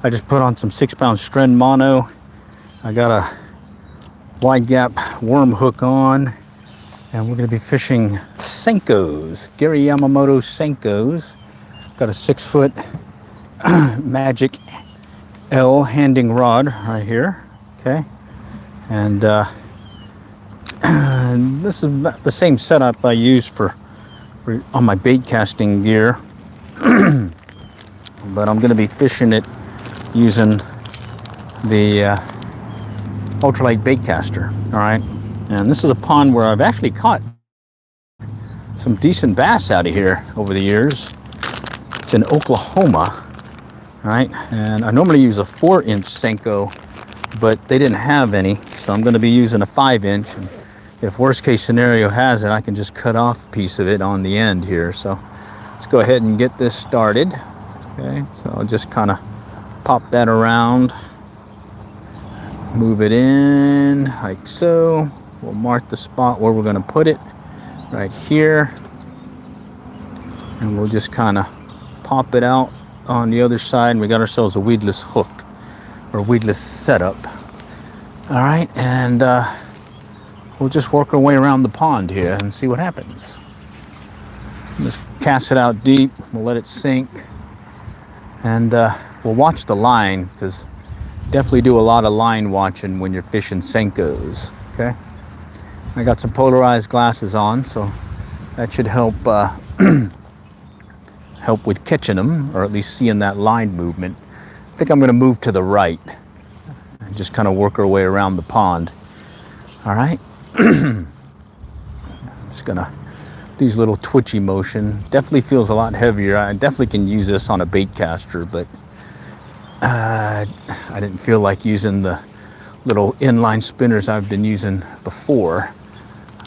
I just put on some 6-pound Stren mono. I got a wide gap worm hook on, and we're going to be fishing Senkos, Gary Yamamoto Senkos. Got a 6-foot Magic L handing rod right here. Okay, and this is the same setup I use for on my bait casting gear, but I'm going to be fishing it using the Ultralight Baitcaster. All right, and this is a pond where I've actually caught some decent bass out of here over the years. It's in Oklahoma, right? And I normally use a 4-inch Senko, but they didn't have any, so I'm going to be using a 5-inch. And if worst case scenario has it, I can just cut off a piece of it on the end here. So let's go ahead and get this started. Okay, so I'll just kind of pop that around, move it in like so. We'll mark the spot where we're going to put it right here, and we'll just kind of pop it out on the other side. And we got ourselves a weedless hook or weedless setup. All right, and we'll just work our way around the pond here and see what happens. Just cast it out deep. We'll let it sink, and we'll watch the line, because definitely do a lot of line watching when you're fishing Senkos. Okay, I got some polarized glasses on, so that should help help with catching them, or at least seeing that line movement. I think I'm going to move to the right and just kind of work our way around the pond. All right. I'm just gonna, these little twitchy motion definitely feels a lot heavier. I definitely can use this on a bait caster, but I didn't feel like using the little inline spinners I've been using before.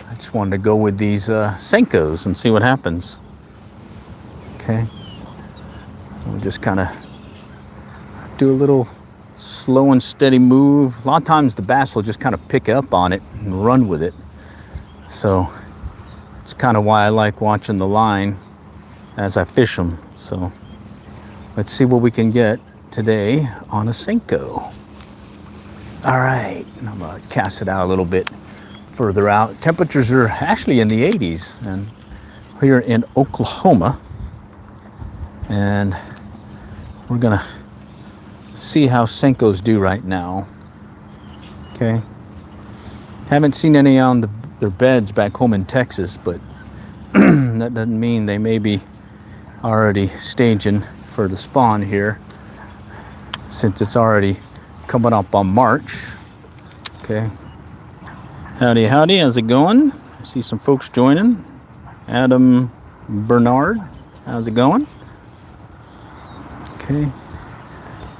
I just wanted to go with these Senkos and see what happens. Okay, we'll just kind of do a little slow and steady move. A lot of times the bass will just kind of pick up on it and run with it. So it's kind of why I like watching the line as I fish them. So let's see what we can get today on a Senko. All right, and I'm gonna cast it out a little bit further out. Temperatures are actually in the 80s, and here in Oklahoma, and we're gonna see how Senkos do right now. Okay, haven't seen any on their beds back home in Texas, but that doesn't mean they may be already staging for the spawn here, since it's already coming up on March. Okay, howdy howdy, how's it going? I see some folks joining. Adam Bernard, how's it going? Okay,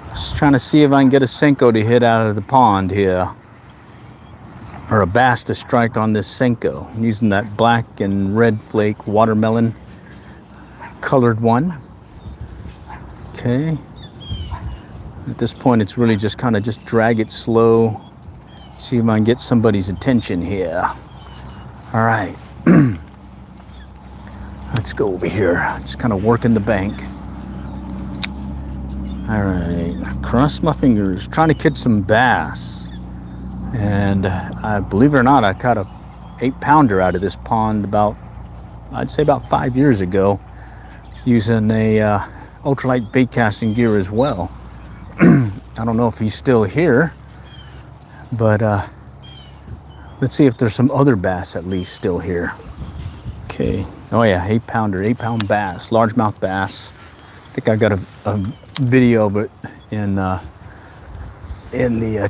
just trying to see if I can get a Senko to hit out of the pond here, or a bass to strike on this Senko. I'm using that black and red flake watermelon colored one. Okay, at this point it's really just kind of just drag it slow, see if I can get somebody's attention here. All right, let's go over here, just kind of working the bank. All right, cross my fingers, trying to catch some bass. And believe it or not, I caught a 8-pounder out of this pond about, I'd say about 5 years ago, using a ultralight bait casting gear as well. I don't know if he's still here, but let's see if there's some other bass at least still here. Okay, oh yeah, 8-pounder, 8-pound bass, largemouth bass. I think I got a video of it in the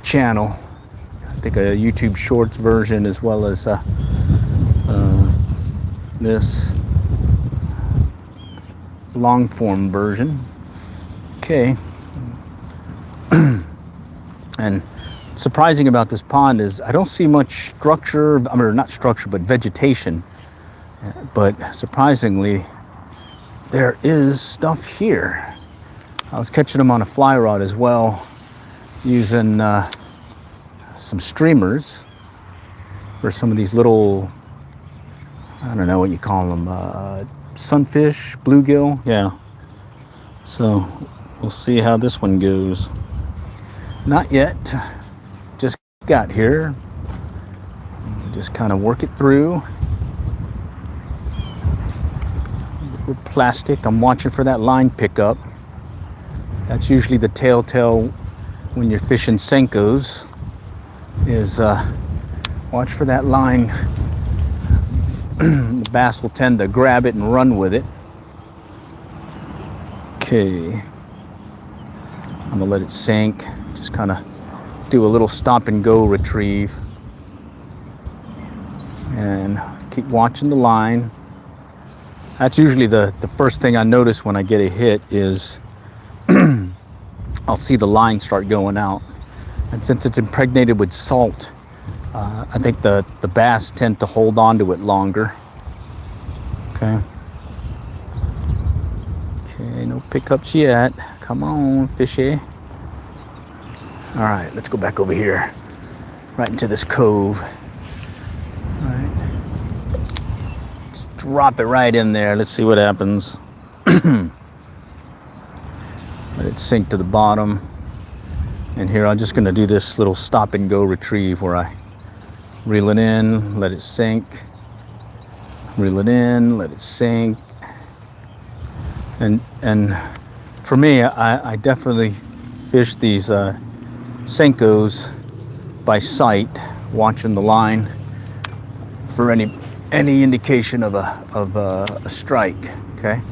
channel. I think a YouTube Shorts version, as well as this long form version. Okay. And surprising about this pond is I don't see much structure, I mean, not structure, but vegetation. But surprisingly, there is stuff here. I was catching them on a fly rod as well, using some streamers for some of these little, I don't know what you call them, sunfish, bluegill, yeah. So We'll see how this one goes. Not yet. Just got here. Just kind of work it through. With plastic, I'm watching for that line pickup. That's usually the telltale when you're fishing Senkos, is watch for that line. The bass will tend to grab it and run with it. Okay, I'm gonna let it sink. Just kind of do a little stop and go retrieve. And keep watching the line. That's usually the first thing I notice when I get a hit is I'll see the line start going out. And since it's impregnated with salt, I think the bass tend to hold on to it longer. Okay. Okay, no pickups yet. Come on, fishy. All right, let's go back over here. Right into this cove. All right. Just drop it right in there. Let's see what happens. Let it sink to the bottom. And here I'm just gonna do this little stop and go retrieve where I reel it in, let it sink, reel it in, let it sink. And for me, I definitely fish these Senkos by sight, watching the line for any indication of a strike. Okay,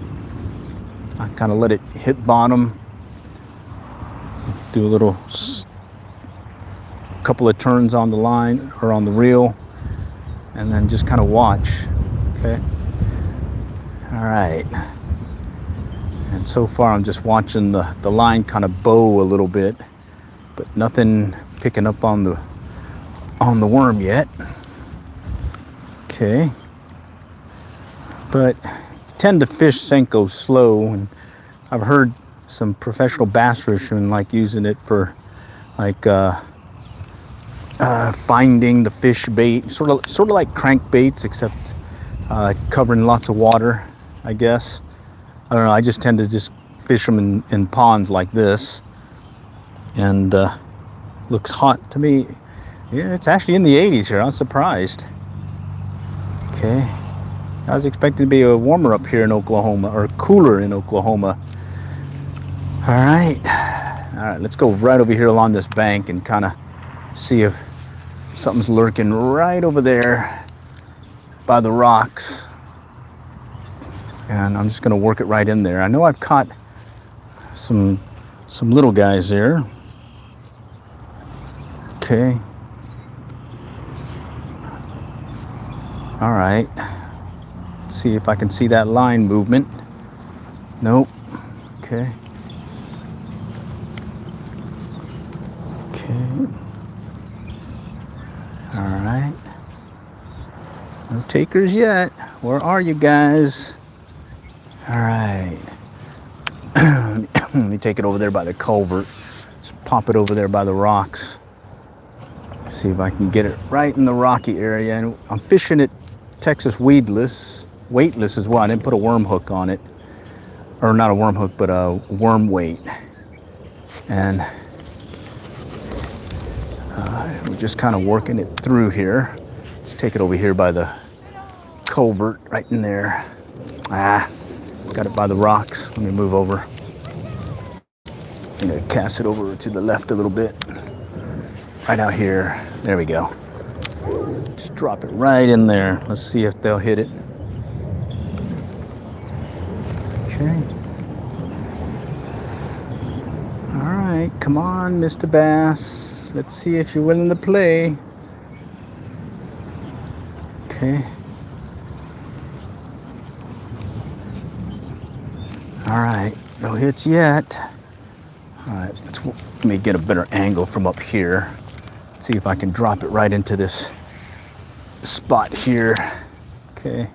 I kind of let it hit bottom, do a little couple of turns on the line or on the reel, and then just kind of watch. Okay, all right. And so far I'm just watching the line kind of bow a little bit, but nothing picking up on the worm yet. Okay, but I tend to fish Senko slow, and I've heard some professional bass fishermen like using it for like finding the fish bait, sort of like crankbaits, except covering lots of water, I guess. I don't know, I just tend to just fish them in ponds like this, and looks hot to me. Yeah, it's actually in the 80s here. I'm surprised. Okay, I was expecting to be a warmer up here in Oklahoma, or cooler in Oklahoma. All right, let's go right over here along this bank and kind of see if something's lurking right over there by the rocks. And I'm just gonna work it right in there. I know I've caught some little guys there. Okay. All right. Let's see if I can see that line movement. Nope. Okay. Okay. All right. No takers yet. Where are you guys? All right. Let me take it over there by the culvert. Just pop it over there by the rocks. See if I can get it right in the rocky area. And I'm fishing it Texas weightless as well. I didn't put a worm hook on it. Or not a worm hook, but a worm weight. And we're just kind of working it through here. Let's take it over here by the culvert, right in there. Got it by the rocks. Let me move over. I'm gonna cast it over to the left a little bit. Right out here. There we go. Just drop it right in there. Let's see if they'll hit it. Okay. All right, come on, Mr. Bass. Let's see if you're willing to play. Okay. All right, no hits yet. All right, let me get a better angle from up here. See if I can drop it right into this spot here. Okay.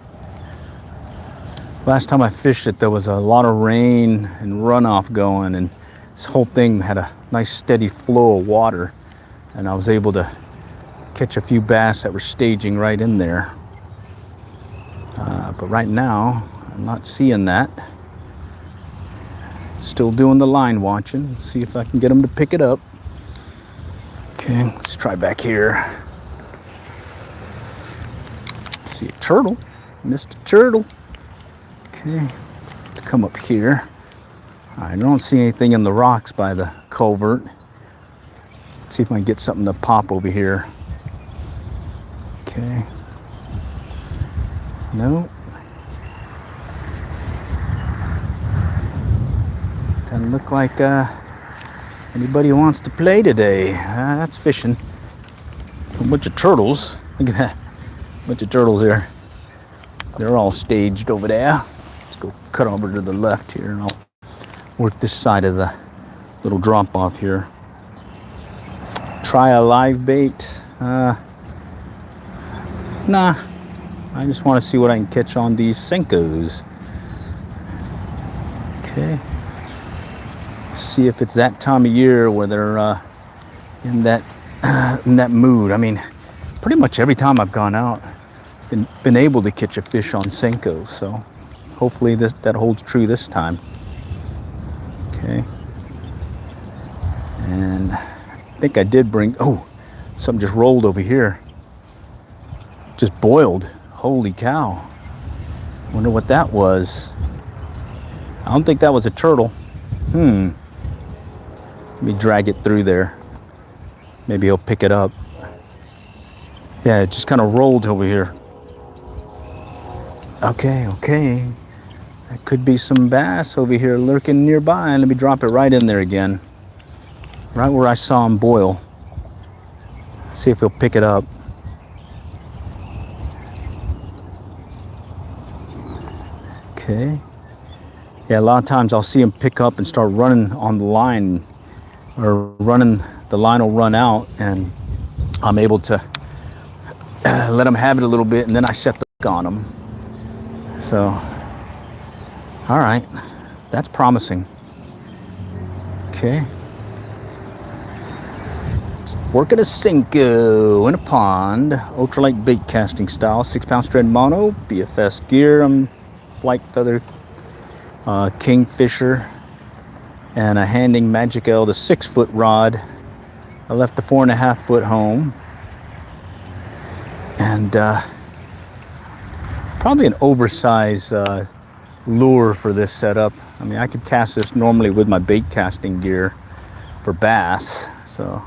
Last time I fished it, there was a lot of rain and runoff going, and this whole thing had a nice steady flow of water, and I was able to catch a few bass that were staging right in there. But right now, I'm not seeing that. Still doing the line watching. Let's see if I can get them to pick it up. Okay, let's try back here. See a turtle. Missed a turtle. Okay, let's come up here. I don't see anything in the rocks by the culvert. Let's see if I can get something to pop over here. Okay. Nope. Doesn't look like anybody wants to play today. That's fishing. A bunch of turtles. Look at that. A bunch of turtles there. They're all staged over there. Let's go cut over to the left here and I'll work this side of the little drop off here. Try a live bait. Nah. I just want to see what I can catch on these Senkos. Okay. See if it's that time of year where they're in that mood. I mean, pretty much every time I've gone out, been able to catch a fish on Senko. So hopefully that holds true this time. Okay. And I think I did bring. Oh, something just rolled over here. Just boiled. Holy cow! Wonder what that was. I don't think that was a turtle. Let me drag it through there. Maybe he'll pick it up. Yeah, it just kind of rolled over here. Okay. That could be some bass over here lurking nearby. Let me drop it right in there again. Right where I saw him boil. See if he'll pick it up. Okay. Yeah, a lot of times I'll see him pick up and start running on the line, or the line will run out, and I'm able to let him have it a little bit, and then I set the hook on him. So, all right, that's promising. Okay. Working a Senko in a pond, ultralight bait casting style, 6-pound strand mono, BFS gear. I'm flight feather, kingfisher, and a Handing Magic L, the 6-foot rod. I left the 4.5-foot home, and probably an oversized lure for this setup. I mean, I could cast this normally with my bait casting gear for bass, so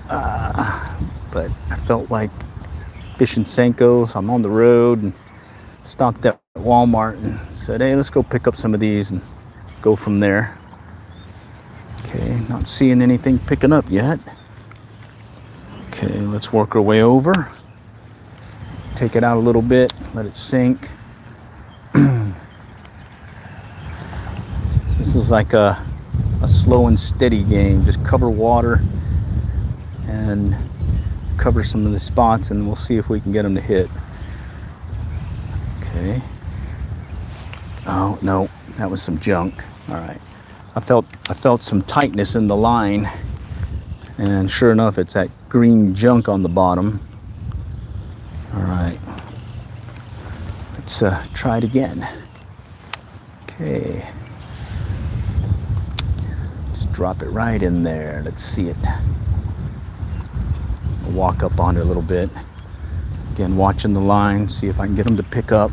but I felt like fishing Senkos. I'm on the road and stopped at Walmart and said, hey, let's go pick up some of these and go from there. Okay, not seeing anything picking up yet. Okay, let's work our way over. Take it out a little bit, let it sink. This is like a slow and steady game. Just cover water and cover some of the spots, and we'll see if we can get them to hit. Okay. Oh no, that was some junk. All right. I felt some tightness in the line, and sure enough, it's that green junk on the bottom. All right. Let's try it again. Okay. Just drop it right in there. Let's see it. I'll walk up on it a little bit. Again, watching the line, see if I can get them to pick up.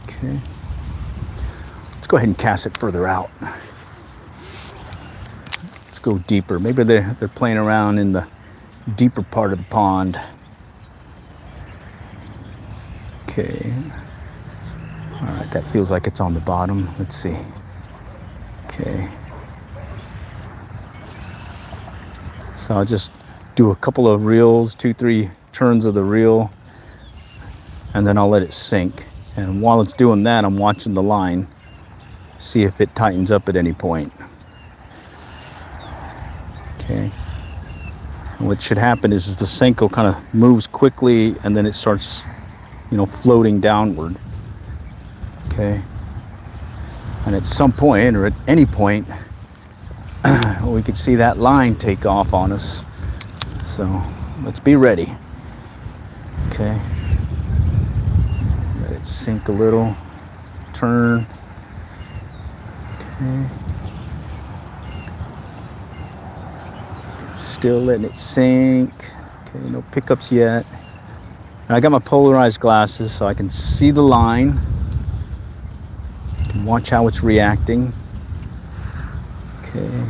Okay. Let's go ahead and cast it further out. Let's go deeper. Maybe they're playing around in the deeper part of the pond. Okay. All right, that feels like it's on the bottom. Let's see. Okay. So I'll just do a couple of reels, 2-3 turns of the reel, and then I'll let it sink. And while it's doing that, I'm watching the line, see if it tightens up at any point. Okay. And what should happen is the Senko kind of moves quickly, and then it starts, floating downward. Okay. And at some point, or at any point, we could see that line take off on us. So let's be ready. Okay. Let it sink a little. Turn turn. Okay. Still letting it sink. Okay, no pickups yet. And I got my polarized glasses so I can see the line. I can watch how it's reacting. Okay.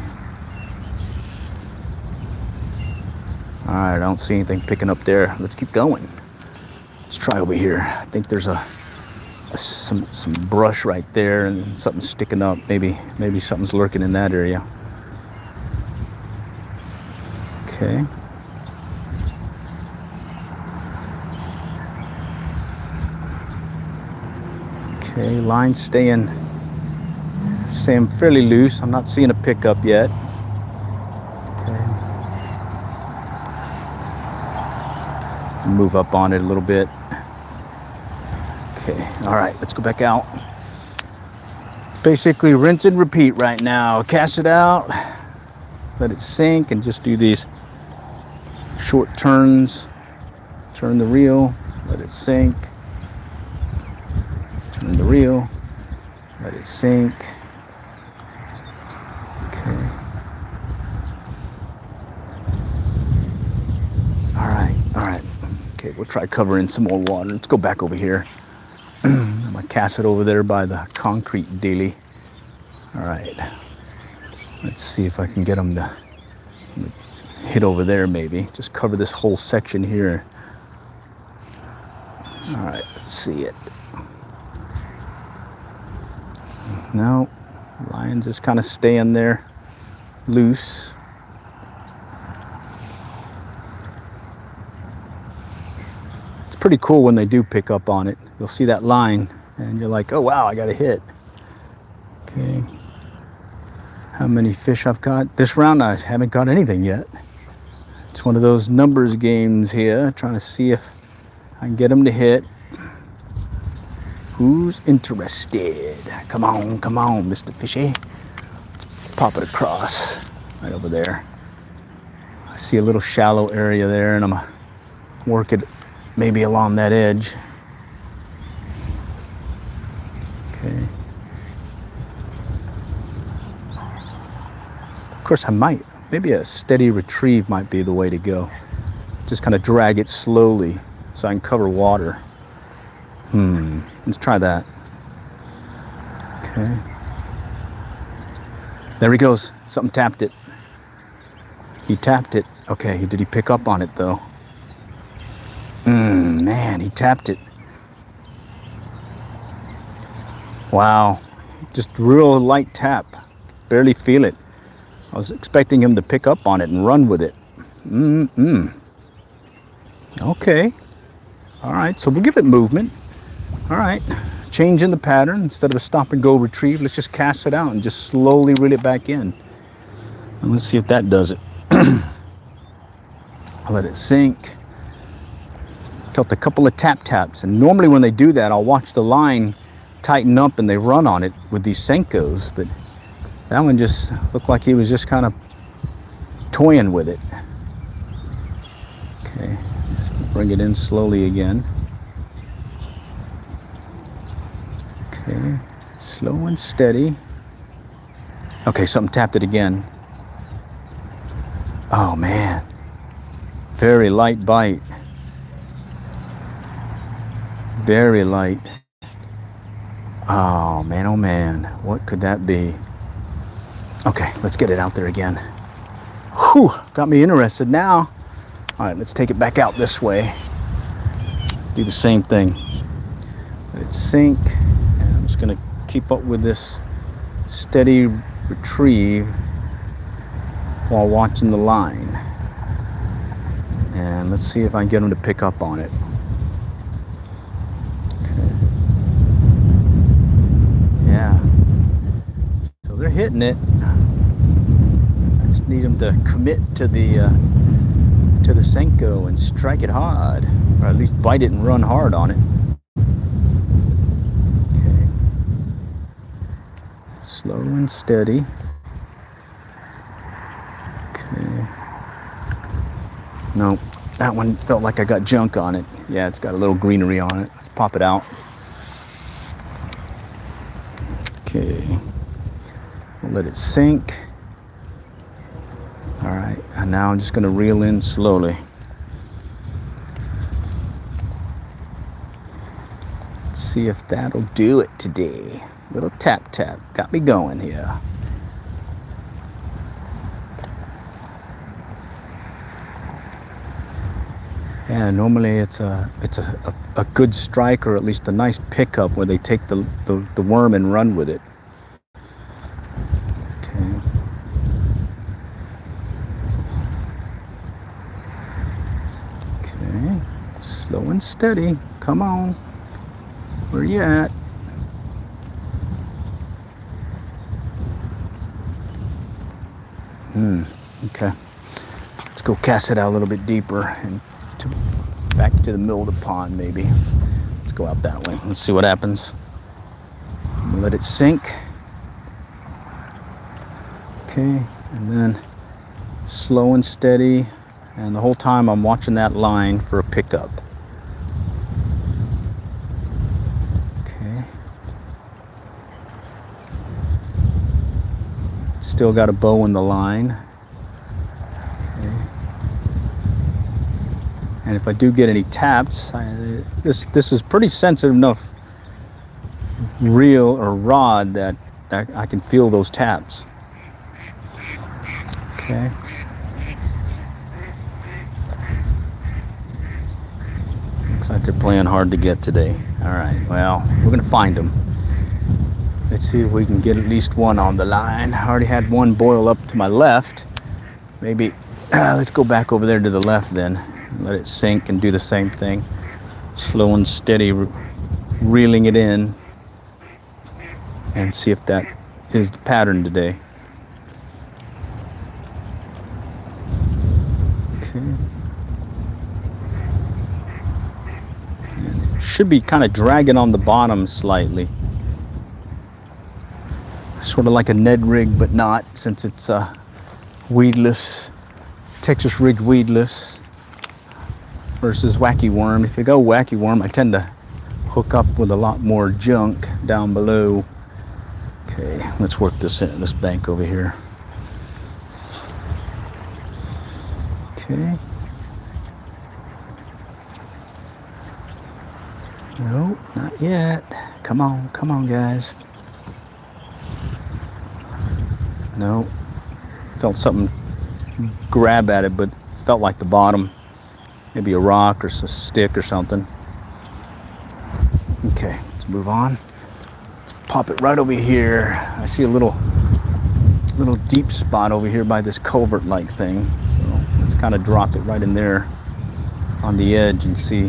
Alright, I don't see anything picking up there. Let's keep going. Let's try over here. I think there's some brush right there and something sticking up. Maybe something's lurking in that area. Okay. Okay, line staying fairly loose. I'm not seeing a pickup yet. Okay. Move up on it a little bit. Okay, all right, let's go back out. Basically rinse and repeat right now. Cast it out, let it sink, and just do these short turns. Turn the reel, let it sink. Turn the reel, let it sink. Okay. All right. Okay, we'll try covering some more water. Let's go back over here. I'm gonna cast it over there by the concrete dealie. All right. Let's see if I can get them to hit over there maybe. Just cover this whole section here. All right, let's see it. No, line's just kind of staying there loose. It's pretty cool when they do pick up on it. You'll see that line and you're like, oh wow, I got a hit. Okay. How many fish I've got? This round I haven't got anything yet. It's one of those numbers games here, trying to see if I can get them to hit. Who's interested? Come on, Mr. Fishy. Let's pop it across right over there. I see a little shallow area there, and I'm gonna work it maybe along that edge. Okay. Of course, maybe a steady retrieve might be the way to go. Just kind of drag it slowly so I can cover water. Let's try that. Okay. There he goes. Something tapped it. He tapped it. Okay, did he pick up on it though? Man, he tapped it. Wow. Just real light tap. Barely feel it. I was expecting him to pick up on it and run with it. Okay. All right, so we'll give it movement. All right, changing the pattern. Instead of a stop and go retrieve, let's just cast it out and just slowly reel it back in. And let's see if that does it. I'll let it sink. Felt a couple of taps, and normally when they do that, I'll watch the line tighten up and they run on it with these Senkos, but that one just looked like he was just kind of toying with it. Okay, so bring it in slowly again. Okay, slow and steady. Okay, something tapped it again. Oh man, very light bite. Very light. Oh man, what could that be? Okay, let's get it out there again. Whew, got me interested now. All right, let's take it back out this way. Do the same thing. Let it sink. And I'm just gonna keep up with this steady retrieve while watching the line. And let's see if I can get them to pick up on it. Yeah, so they're hitting it. I just need them to commit to the Senko and strike it hard, or at least bite it and run hard on it. Okay, slow and steady. Okay, no, that one felt like I got junk on it. Yeah, it's got a little greenery on it. Let's pop it out. Okay. We'll let it sink. All right, and now I'm just going to reel in slowly. Let's see if that'll do it today. Little tap tap, got me going here. Yeah, normally it's a good strike, or at least a nice pickup where they take the worm and run with it. Okay. Okay, slow and steady. Come on. Where you at? Okay. Let's go cast it out a little bit deeper and back to the middle of the pond, maybe. Let's go out that way. Let's see what happens. Let it sink. Okay, and then slow and steady. And the whole time I'm watching that line for a pickup. Okay. Still got a bow in the line. And if I do get any taps, this is pretty sensitive enough reel or rod that I can feel those taps. Okay. Looks like they're playing hard to get today. All right, well, we're gonna find them. Let's see if we can get at least one on the line. I already had one boil up to my left. Maybe, let's go back over there to the left then. Let it sink and do the same thing. Slow and steady, reeling it in, and see if that is the pattern today. Okay. And it should be kind of dragging on the bottom slightly. Sort of like a Ned rig, but not, since it's weedless, Texas rigged weedless. Versus wacky worm. If you go wacky worm, I tend to hook up with a lot more junk down below. Okay, let's work this bank over here. Okay. Nope, not yet. Come on, guys. No. Felt something grab at it, but felt like the bottom. Maybe a rock or a stick or something. Okay, let's move on. Let's pop it right over here. I see a little deep spot over here by this culvert-like thing. So let's kind of drop it right in there on the edge and see.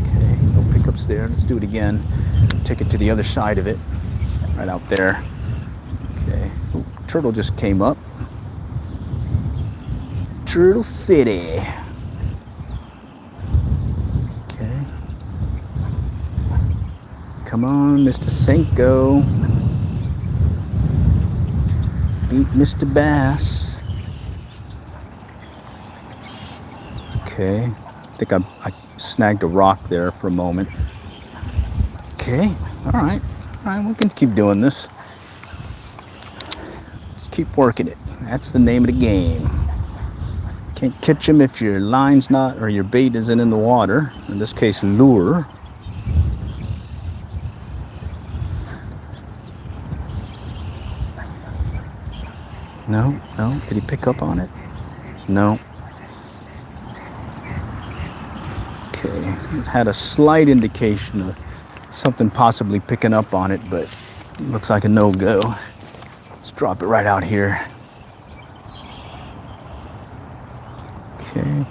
Okay, no pickups there. Let's do it again. Take it to the other side of it, right out there. Okay, ooh, turtle just came up. Turtle City. Okay. Come on, Mr. Senko. Beat Mr. Bass. Okay. I think I snagged a rock there for a moment. Okay. All right. We can keep doing this. Let's keep working it. That's the name of the game. Can't catch them if your line's not, or your bait isn't in the water. In this case, lure. No. Did he pick up on it? No. Okay. It had a slight indication of something possibly picking up on it, but it looks like a no-go. Let's drop it right out here. Okay.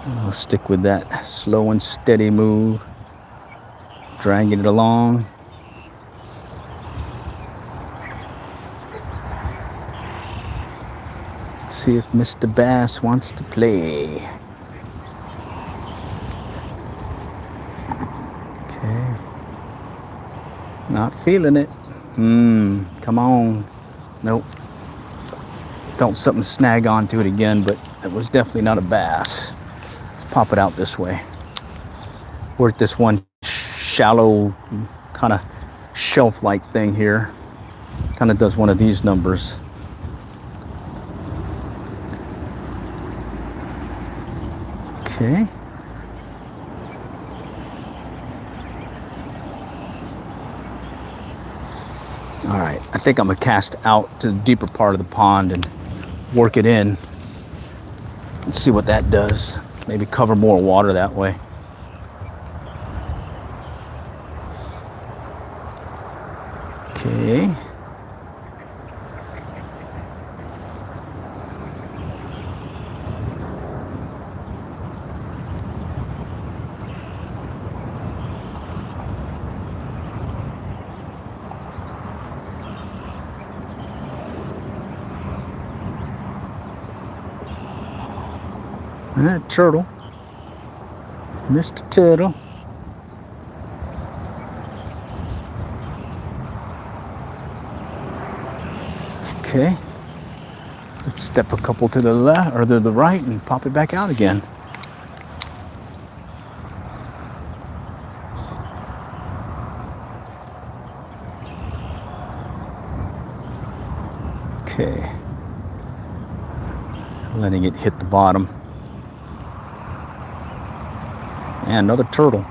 I'll stick with that slow and steady move, dragging it along. Let's see if Mr. Bass wants to play. Okay. Not feeling it. Come on. Nope. Felt something snag onto it again, but it was definitely not a bass. Let's pop it out this way. We're at this one shallow kind of shelf-like thing here. Kind of does one of these numbers. Okay. All right, I think I'm gonna cast out to the deeper part of the pond and work it in and see what that does. Maybe cover more water that way. Okay. That turtle. Mr. Turtle. Okay. Let's step a couple to the left or to the right and pop it back out again. Okay. Letting it hit the bottom. And another turtle.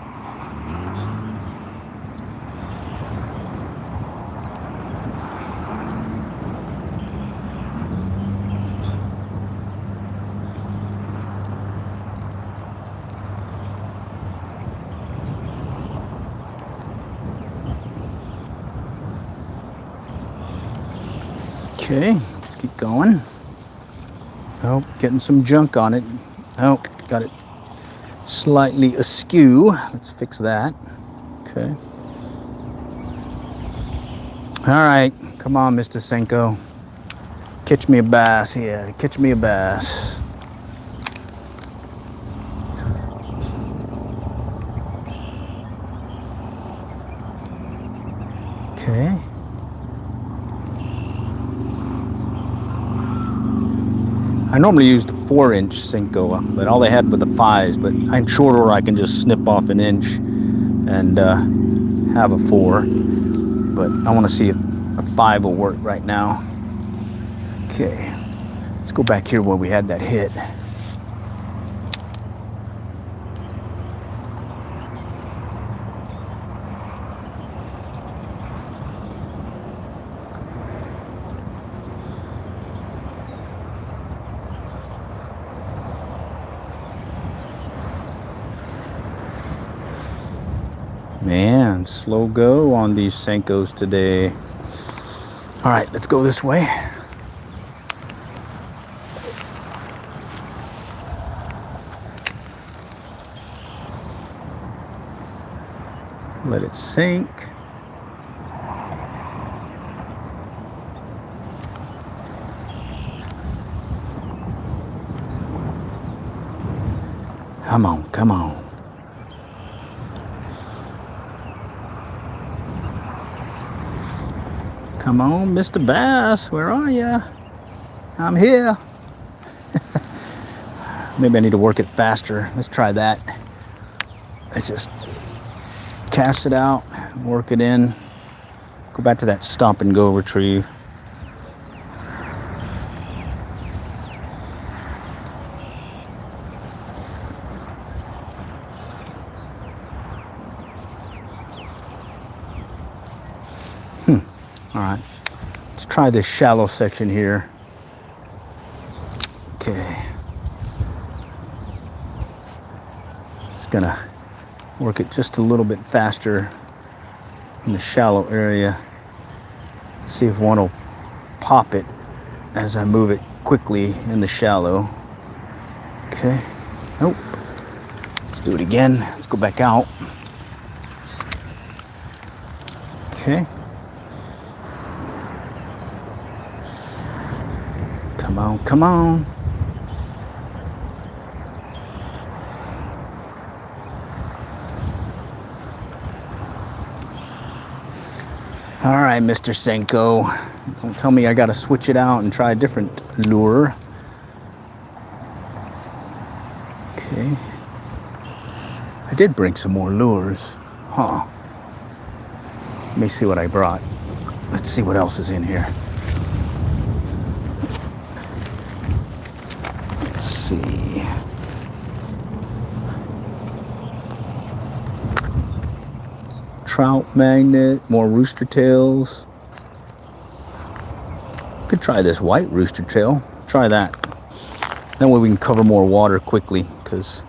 Okay, let's keep going. Oh, getting some junk on it. Oh, got it slightly askew. Let's fix that. Okay. All right, come on, Mr. Senko. Catch me a bass here. Catch me a bass. Okay. I normally use the 4-inch Senko, but all they had were the 5s, but I'm shorter, I can just snip off an inch and have a 4. But I want to see if a 5 will work right now. Okay, let's go back here where we had that hit. Man, slow go on these Senkos today. All right, let's go this way. Let it sink. Come on, come on. Come on, Mr. Bass, where are you? I'm here. Maybe I need to work it faster. Let's try that. Let's just cast it out, work it in. Go back to that stomp and go retrieve. All right, let's try this shallow section here. Okay. Just gonna work it just a little bit faster in the shallow area. See if one will pop it as I move it quickly in the shallow. Okay. Nope. Let's do it again. Let's go back out. Okay. Come on, come on. All right, Mr. Senko. Don't tell me I gotta switch it out and try a different lure. Okay. I I did bring some more lures. Huh. Let me see what I brought. Let's see what else is in here. Let's see. Trout magnet, more rooster tails. Could try this white rooster tail. Try that. That way we can cover more water quickly, because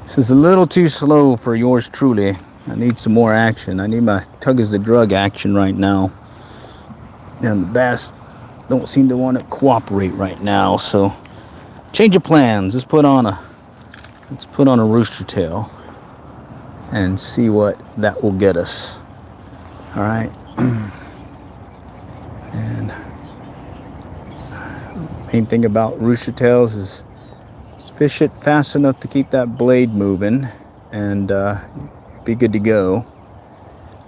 this is a little too slow for yours truly. I need some more action. I need my tug is the drug action right now. And the bass don't seem to want to cooperate right now, so change of plans. Let's put on a rooster tail and see what that will get us. All right. And main thing about rooster tails is fish it fast enough to keep that blade moving, and be good to go.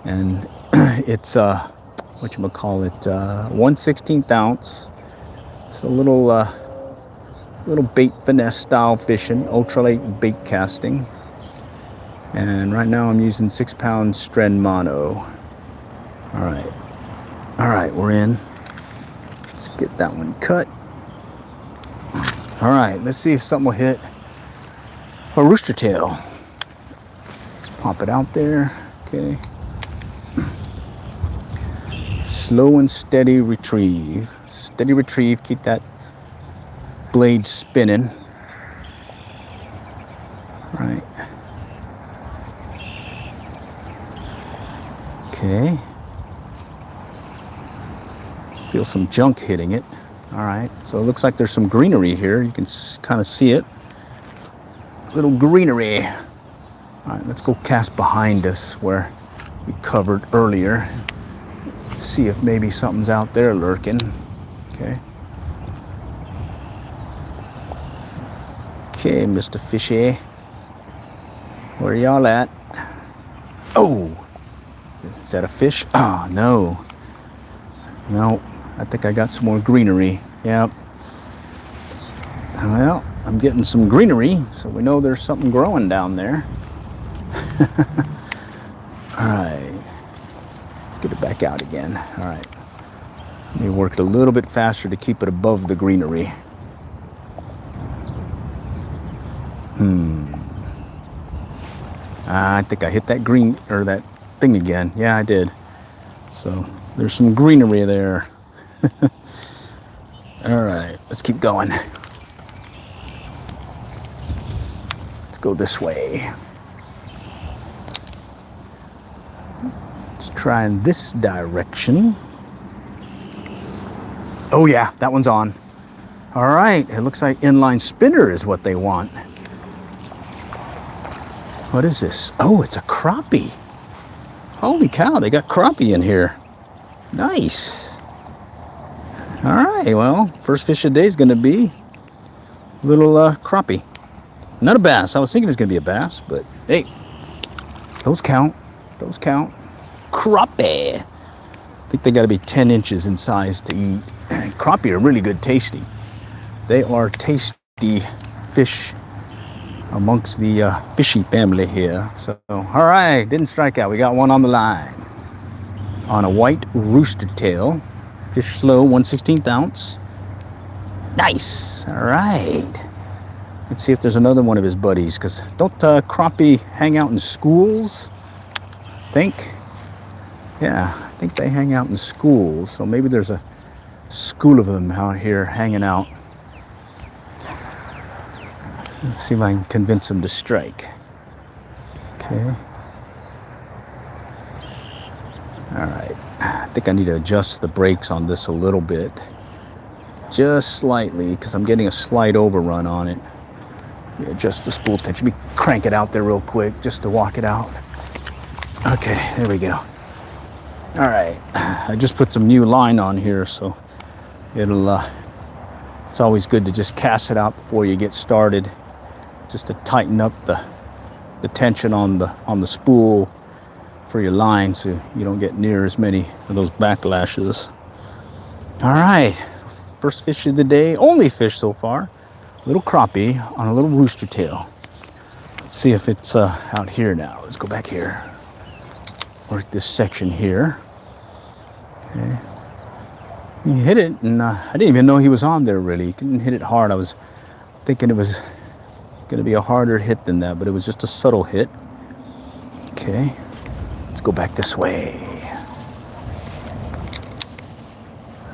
And it's whatchamacallit, 1/16 ounce. So a little bait finesse style fishing, ultralight bait casting. And right now I'm using 6-pound Stren mono. All right, we're in. Let's get that one cut. All right, let's see if something will hit a rooster tail. Let's pop it out there. Okay. Slow and steady retrieve. Steady retrieve, keep that blade spinning. Right. Okay. Feel some junk hitting it. All right, so it looks like there's some greenery here. You can kind of see it. Little greenery. All right, let's go cast behind us where we covered earlier. See if maybe something's out there lurking. Okay. Okay, Mr. Fishy. Where y'all at? Oh! Is that a fish? Oh, no. No, I think I got some more greenery. Yep. Well, I'm getting some greenery, so we know there's something growing down there. All right. Let's get it back out again. All right. Let me work it a little bit faster to keep it above the greenery. I think I hit that green, or that thing again. Yeah, I did. So there's some greenery there. All right, let's keep going. Let's go this way. Let's try in this direction. Oh yeah, that one's on. All right, it looks like inline spinner is what they want. What is this? Oh, it's a crappie. Holy cow, they got crappie in here. Nice. All right, well, first fish of the day is gonna be a little crappie. Not a bass. I was thinking it was gonna be a bass, but hey, those count. Those count. Crappie. I think they gotta be 10 inches in size to eat. Crappie are really good tasting. They are tasty fish amongst the fishy family here. So, all right, didn't strike out. We got one on the line. On a white rooster tail. Fish slow, 1/16 ounce. Nice. All right. Let's see if there's another one of his buddies, because don't crappie hang out in schools? I think. Yeah, I think they hang out in schools. So maybe there's a school of them out here hanging out. Let's see if I can convince them to strike. Okay. All right. I think I need to adjust the brakes on this a little bit. Just slightly, because I'm getting a slight overrun on it. Adjust the spool tension. Let me crank it out there real quick just to walk it out. Okay, there we go. All right. I just put some new line on here, so it'll, it's always good to just cast it out before you get started, just to tighten up the tension on the spool for your line, so you don't get near as many of those backlashes. All right, first fish of the day, only fish so far, little crappie on a little rooster tail. Let's see if it's out here now. Let's go back here. Work this section here. Okay. He hit it, and I didn't even know he was on there really. He couldn't hit it hard. I was thinking it was going to be a harder hit than that, but it was just a subtle hit. Okay, let's go back this way.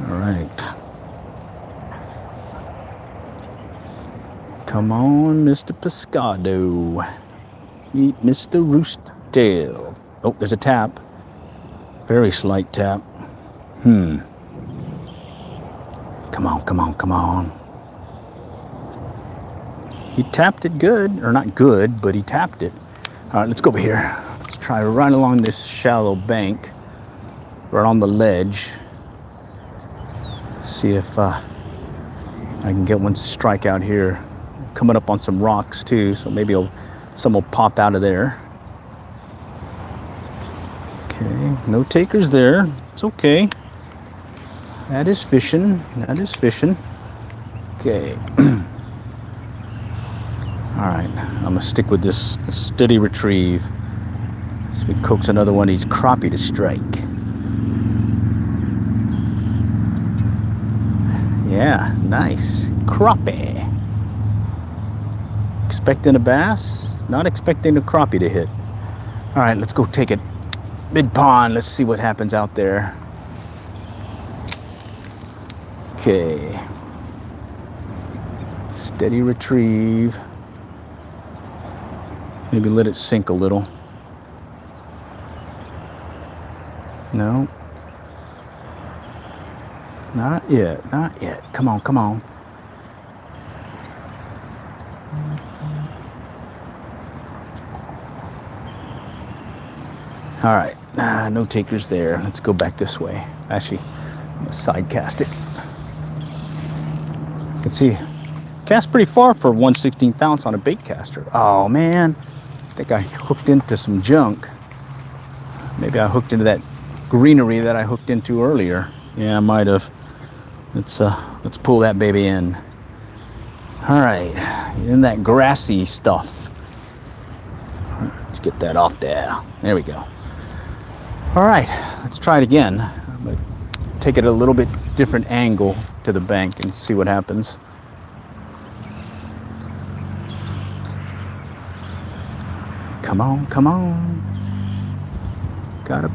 All right. Come on, Mr. Pescado. Meet Mr. Roostertail. Oh, there's a tap. Very slight tap. Come on, come on, come on. He tapped it good, or not good, but he tapped it. All right, let's go over here. Let's try right along this shallow bank, right on the ledge. See if I can get one strike out here. Coming up on some rocks too, so maybe some will pop out of there. Okay, no takers there. It's okay. That is fishing. That is fishing. Okay. All right, I'm gonna stick with this steady retrieve. So we coax another one of these crappie to strike. Yeah, nice. Crappie. Expecting a bass, not expecting a crappie to hit. All right, let's go take it mid pond. Let's see what happens out there. Okay. Steady retrieve. Maybe let it sink a little. No. Not yet, not yet. Come on, come on. All right, no takers there. Let's go back this way. Actually, I'm gonna side cast it. You can see, cast pretty far for 1/16th ounce on a bait caster. Oh man, I think I hooked into some junk. Maybe I hooked into that greenery that I hooked into earlier. Yeah, I might have. Let's pull that baby in. All right, in that grassy stuff. Let's get that off there. There we go. All right, let's try it again. I'm gonna take it a little bit different angle to the bank and see what happens. Come on, come on. Got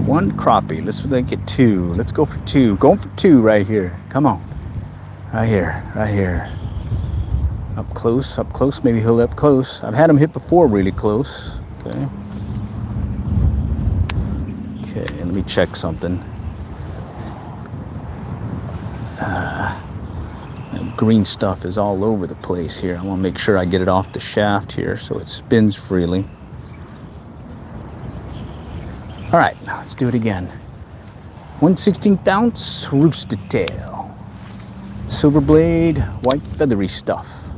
one crappie. Let's make it two. Let's go for two. Going for two right here. Come on. Right here, right here. Up close, maybe he'll up close. I've had him hit before really close. Okay. Okay, let me check something. That green stuff is all over the place here. I want to make sure I get it off the shaft here so it spins freely. All right, let's do it again. 1/16th ounce rooster tail. Silver blade, white feathery stuff.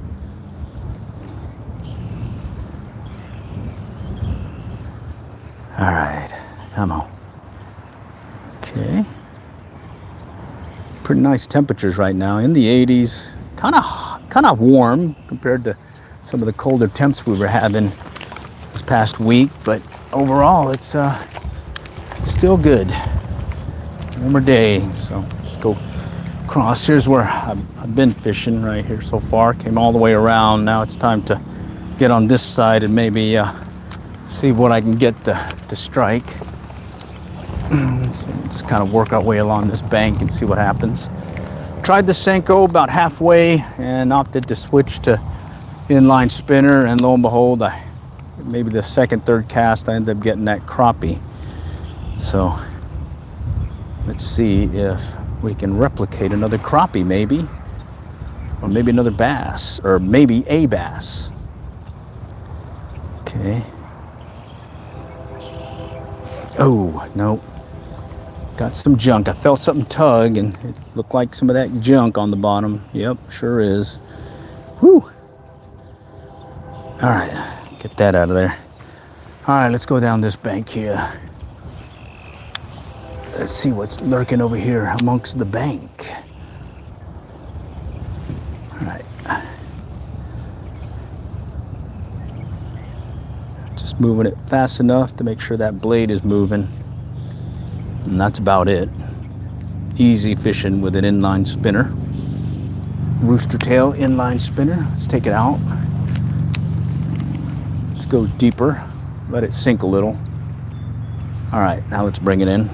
All right, come on. Okay. Pretty nice temperatures right now, in the 80s. Kind of warm compared to some of the colder temps we were having this past week, but overall it's still good. Warmer day, so let's go across. Here's where I've been fishing right here so far. Came all the way around. Now it's time to get on this side and maybe see what I can get to strike. So just kind of work our way along this bank and see what happens. Tried the Senko about halfway and opted to switch to inline spinner, and lo and behold, maybe the second, third cast I ended up getting that crappie. So let's see if we can replicate another crappie maybe, or maybe another bass, or maybe a bass. Okay. Oh, no. Got some junk. I felt something tug and it looked like some of that junk on the bottom. Yep, sure is. Whew. All right, get that out of there. All right, let's go down this bank here. Let's see what's lurking over here amongst the bank. All right. Just moving it fast enough to make sure that blade is moving. And that's about it. Easy fishing with an inline spinner. Rooster tail inline spinner. Let's take it out. Let's go deeper. Let it sink a little. All right, now let's bring it in.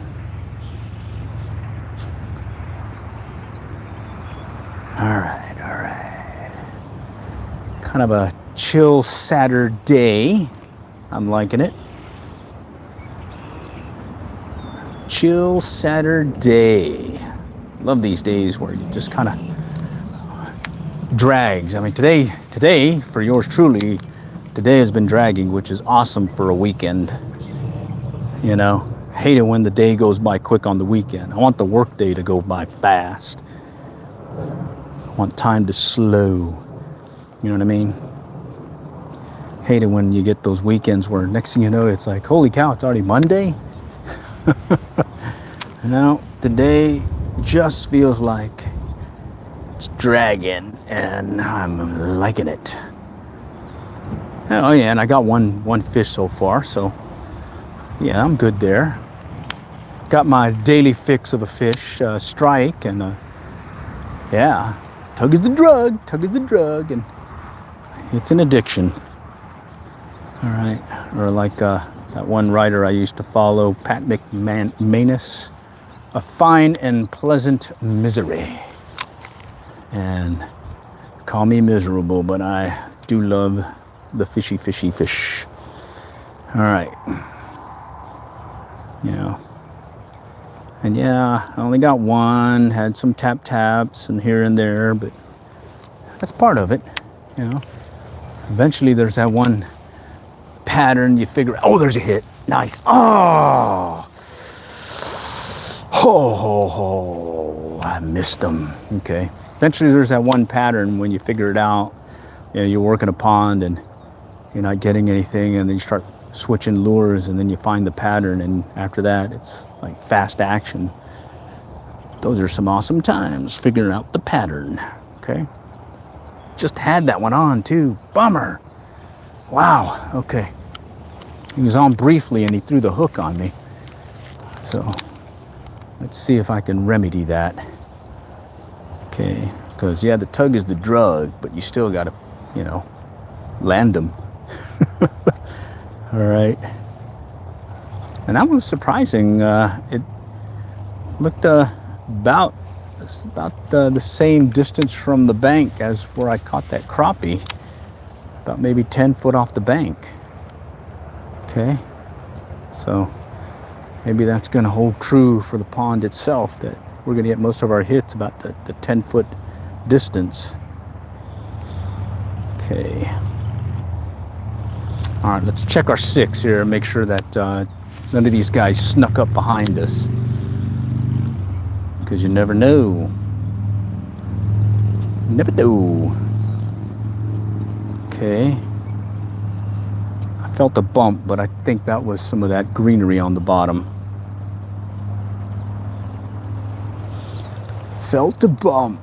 All right, all right. Kind of a chill Saturday. I'm liking it. Chill Saturday. Love these days where you just kind of drags. I mean, today for yours truly, today has been dragging, which is awesome for a weekend. You know, hate it when the day goes by quick on the weekend. I want the work day to go by fast. I want time to slow. You know what I mean? Hate it when you get those weekends where next thing you know, it's like, holy cow, it's already Monday. You know, the day just feels like it's dragging, and I'm liking it. Oh yeah, and I got one fish so far, so yeah, I'm good there. Got my daily fix of a fish, strike, and yeah, tug is the drug, and it's an addiction. All right, or like that one writer I used to follow, Pat McManus, A Fine and Pleasant Misery. And call me miserable, but I do love the fishy fish. All right. You know. And yeah, I only got one, had some taps and here and there, but that's part of it, you know. Eventually there's that one pattern you figure out. Oh, there's a hit. Nice. Oh, I missed them. Okay. Eventually there's that one pattern when you figure it out. You know, you're working a pond and you're not getting anything, and then you start switching lures, and then you find the pattern, and after that it's like fast action. Those are some awesome times figuring out the pattern. Okay. Just had that one on too. Bummer. Wow, okay. He was on briefly and he threw the hook on me. So let's see if I can remedy that. Okay, because yeah, the tug is the drug, but you still got to, you know, land them. All right. And that was surprising. It looked about the same distance from the bank as where I caught that crappie. About maybe 10 foot off the bank. Okay, so maybe that's going to hold true for the pond itself, that we're going to get most of our hits about the 10 foot distance. Okay. All right, let's check our 6 here and make sure that none of these guys snuck up behind us, because you never know. You never know. Okay. I felt a bump, but I think that was some of that greenery on the bottom. Felt a bump.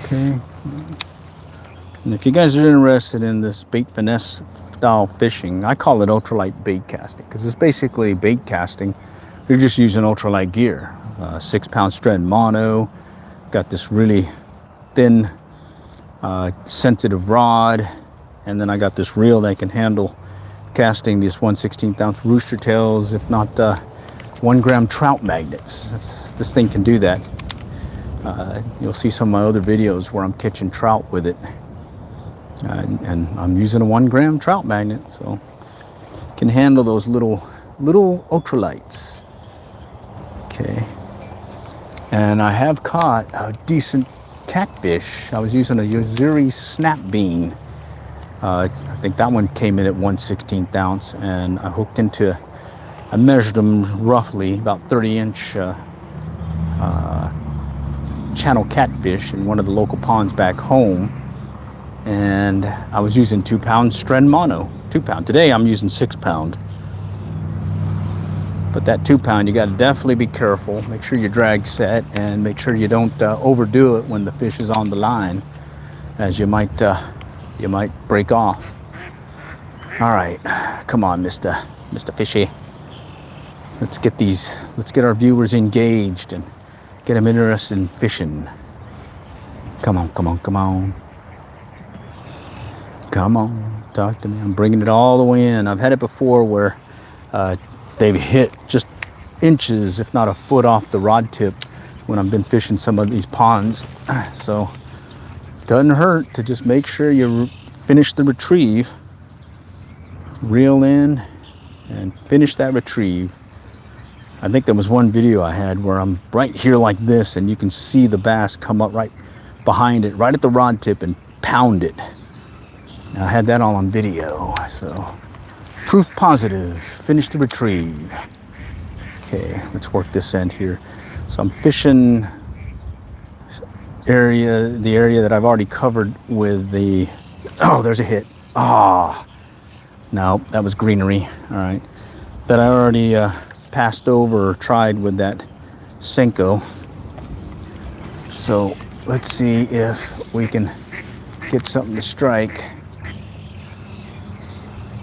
Okay. And if you guys are interested in this bait finesse style fishing, I call it ultralight bait casting, because it's basically bait casting. You're just using ultralight gear. 6-pound strand mono. Got this really thin sensitive rod, and then I got this reel that can handle casting these 1/16 ounce rooster tails, if not 1 gram trout magnets. This thing can do that. You'll see some of my other videos where I'm catching trout with it, and I'm using a 1 gram trout magnet, so can handle those little ultralights. Okay, and I have caught a decent catfish. I was using a Yuzuri snap bean. I think that one came in at 1/16 ounce, and I hooked into, I measured them roughly about 30-inch channel catfish in one of the local ponds back home, and I was using 2-pound Stren mono. 2-pound. Today I'm using 6-pound. But that 2-pound, you got to definitely be careful. Make sure your drag set, and make sure you don't overdo it when the fish is on the line, as you might break off. All right, come on, Mr. Fishy. Let's get our viewers engaged and get them interested in fishing. Come on, come on, come on. Come on, talk to me. I'm bringing it all the way in. I've had it before where they've hit just inches, if not a foot off the rod tip when I've been fishing some of these ponds. So it doesn't hurt to just make sure you finish the retrieve. Reel in and finish that retrieve. I think there was one video I had where I'm right here like this and you can see the bass come up right behind it, right at the rod tip, and pound it. I had that all on video, so proof positive. Finish the retrieve. Okay, let's work this end here. So I'm fishing the area that I've already covered with the, oh, there's a hit. Ah, no, that was greenery. All right, that I already passed over or tried with that Senko. So let's see if we can get something to strike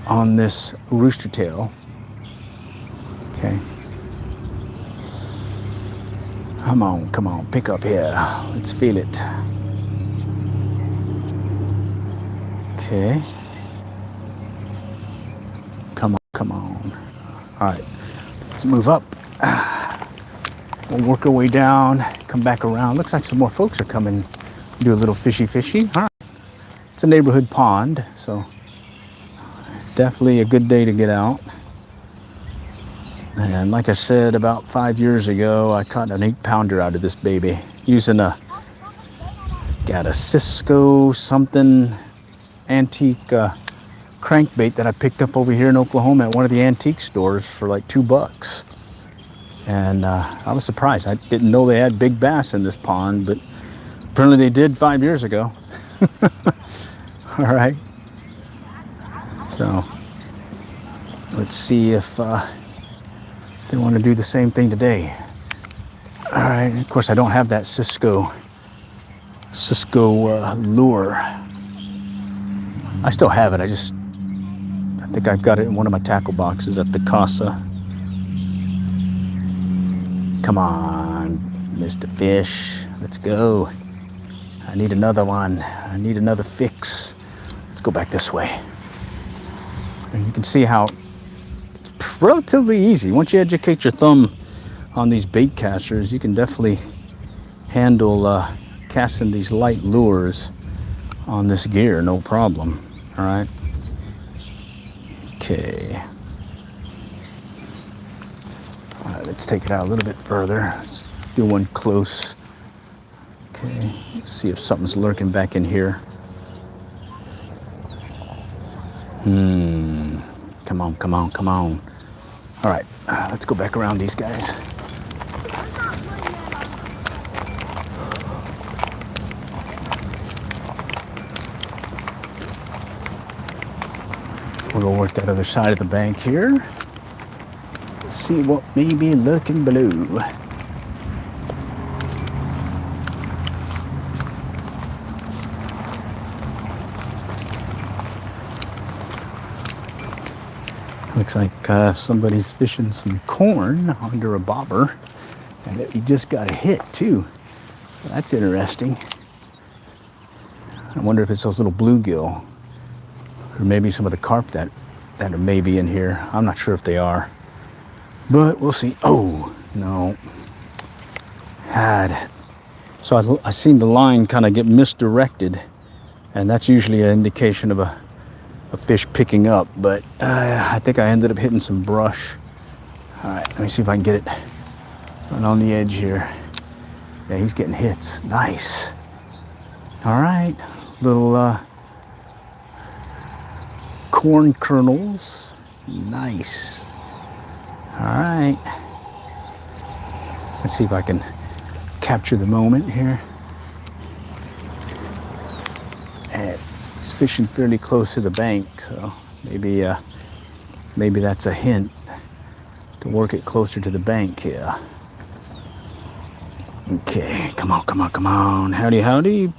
on this rooster tail. Okay. Come on, pick up here. Let's feel it. Okay. Come on. All right, let's move up. We'll work our way down, come back around. Looks like some more folks are coming. Do a little fishy. All right. It's a neighborhood pond, so definitely a good day to get out. And like I said, about 5 years ago, I caught an 8-pounder out of this baby using got a Cisco something antique crankbait that I picked up over here in Oklahoma at one of the antique stores for like $2. And I was surprised. I didn't know they had big bass in this pond, but apparently they did 5 years ago. All right. So let's see if they want to do the same thing today. All right. Of course, I don't have that Cisco lure. I still have it. I think I've got it in one of my tackle boxes at the Casa. Come on, Mr. Fish. Let's go. I need another one. I need another fix. Let's go back this way. And you can see how it's relatively easy. Once you educate your thumb on these bait casters, you can definitely handle casting these light lures on this gear, no problem. All right. Okay. All right, let's take it out a little bit further. Let's do one close. Okay, let's see if something's lurking back in here. Come on. All right, let's go back around these guys. We'll go work that other side of the bank here. See what may be lurking below. Looks like somebody's fishing some corn under a bobber, and he just got a hit too. That's interesting. I wonder if it's those little bluegill, or maybe some of the carp that are maybe in here. I'm not sure if they are, but we'll see. Oh no! So I seen the line kind of get misdirected, and that's usually an indication of a fish picking up, but I think I ended up hitting some brush. All right, let me see if I can get it right on the edge here. Yeah, he's getting hits. Nice. All right, little corn kernels. Nice. All right. Let's see if I can capture the moment here. And he's fishing fairly close to the bank, so maybe that's a hint to work it closer to the bank here. Okay, come on. Howdy,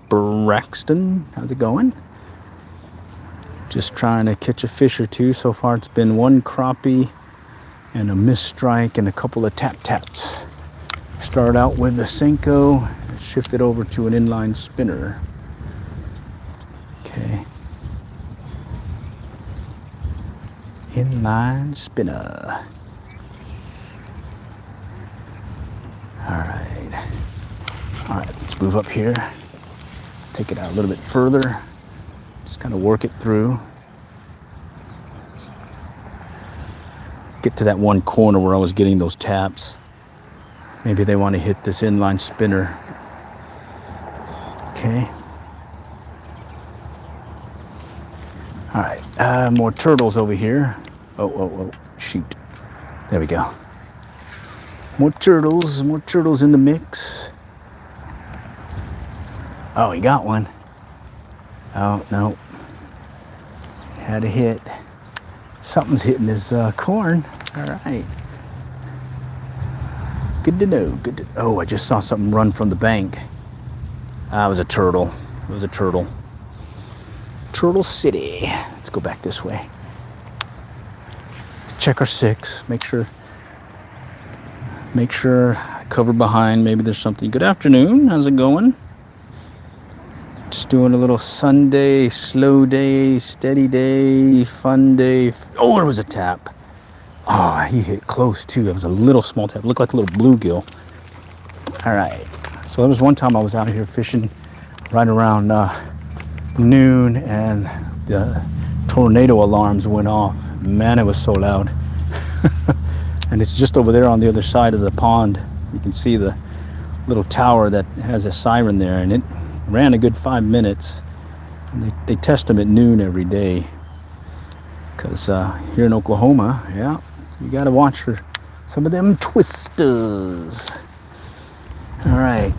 Braxton. How's it going? Just trying to catch a fish or two. So far it's been one crappie and a missed strike and a couple of taps. Started out with the Senko, shifted over to an inline spinner. Okay. Inline spinner. All right, let's move up here. Let's take it out a little bit further. Just kind of work it through. Get to that one corner where I was getting those taps. Maybe they want to hit this inline spinner. Okay. All right, more turtles over here. Oh, shoot. There we go. More turtles in the mix. Oh, he got one. Oh, no. Had a hit. Something's hitting his corn. All right. Good to know. Oh, I just saw something run from the bank. It was a turtle. It was a turtle. Turtle City. Let's go back this way. Check our 6. Make sure I cover behind. Maybe there's something. Good afternoon. How's it going? Just doing a little Sunday, slow day, steady day, fun day. Oh, there was a tap. Oh, he hit close too. It was a little small tap. It looked like a little bluegill. All right. So there was one time I was out here fishing right around noon and the tornado alarms went off. Man, it was so loud. And it's just over there on the other side of the pond. You can see the little tower that has a siren there, and it ran a good 5 minutes. And they test them at noon every day. Because here in Oklahoma, yeah, you got to watch for some of them twisters. All right,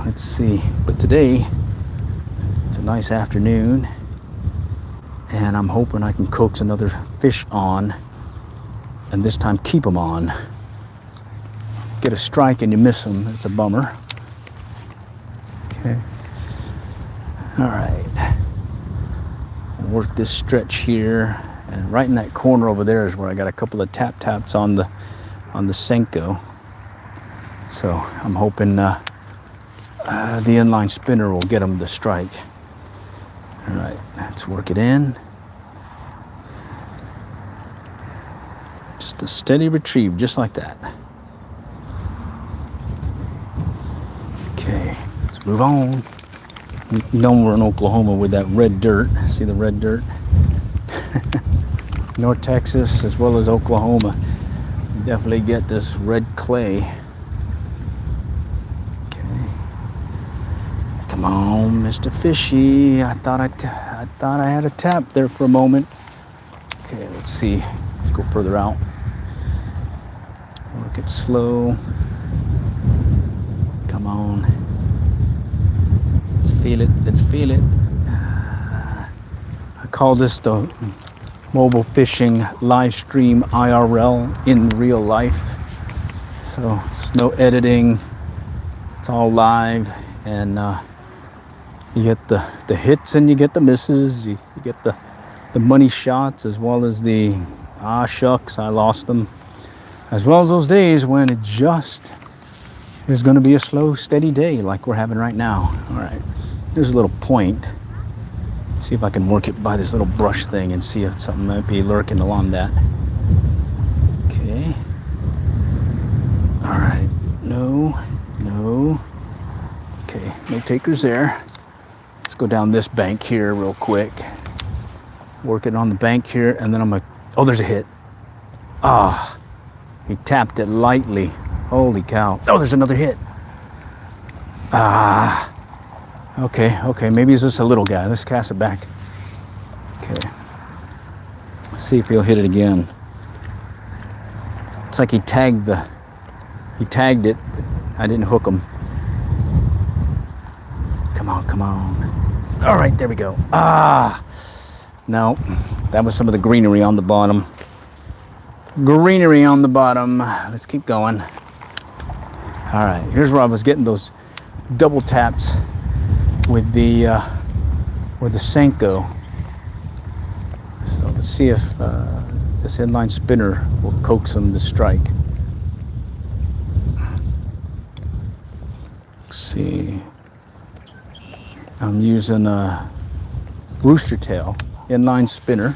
let's see. But today, it's a nice afternoon, and I'm hoping I can coax another fish on, and this time keep them on. Get a strike and you miss them, it's a bummer. Okay. All right. Work this stretch here, and right in that corner over there is where I got a couple of taps on the Senko. So I'm hoping the inline spinner will get them to strike. All right, let's work it in. Just a steady retrieve, just like that. Okay, let's move on. You know we're in Oklahoma with that red dirt. See the red dirt? North Texas as well as Oklahoma. You definitely get this red clay. Okay. Come on, Mr. Fishy. I thought I had a tap there for a moment. Okay, let's see. Let's go further out. Work it slow. Come on. Let's feel it. Let's feel it. I call this the mobile fishing live stream IRL, in real life. So it's no editing. It's all live, and you get the hits and you get the misses. You get the money shots as well as the shucks, I lost them, as well as those days when it just is going to be a slow, steady day like we're having right now. All right, there's a little point. See if I can work it by this little brush thing and see if something might be lurking along that. Okay. All right. No. Okay, no takers there. Let's go down this bank here real quick. Work it on the bank here, and then I'm like, oh, there's a hit. He tapped it lightly. Holy cow. Oh, there's another hit. Okay, maybe it's just a little guy. Let's cast it back. Okay. See if he'll hit it again. It's like he tagged it. I didn't hook him. Come on. All right, there we go. No, that was some of the greenery on the bottom. Let's keep going. All right, here's where I was getting those double taps with the Senko. Let's see if this inline spinner will coax him to strike. Let's see. I'm using a rooster tail inline spinner.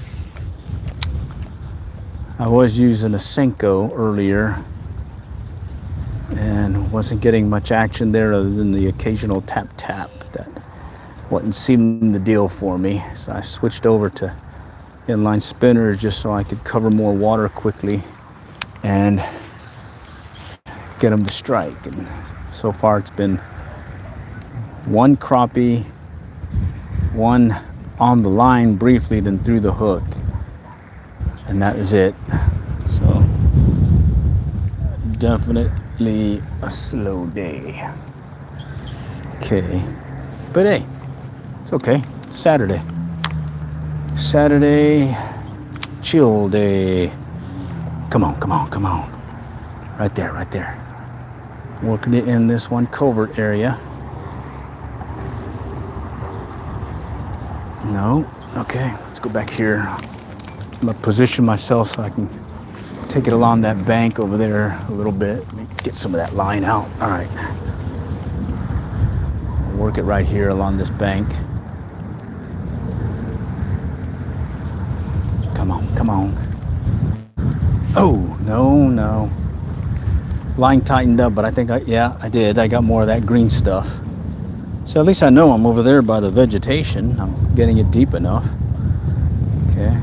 I was using a Senko earlier and wasn't getting much action there other than the occasional tap tap. That wasn't seeming the deal for me, so I switched over to inline spinners just so I could cover more water quickly and get them to strike. And so far it's been one crappie, one on the line briefly, then through the hook, and that is it. So definitely a slow day. Okay, but hey, it's okay. It's Saturday, chill day. Come on, come on, come on. Right there, right there. Working it in this one covert area. No, okay, let's go back here. I'm gonna position myself so I can take it along that bank over there a little bit. Get some of that line out. All right. Work it right here along this bank. Come on, come on. Oh, no. Line tightened up, but I think I did. I got more of that green stuff. So at least I know I'm over there by the vegetation. I'm getting it deep enough. Okay.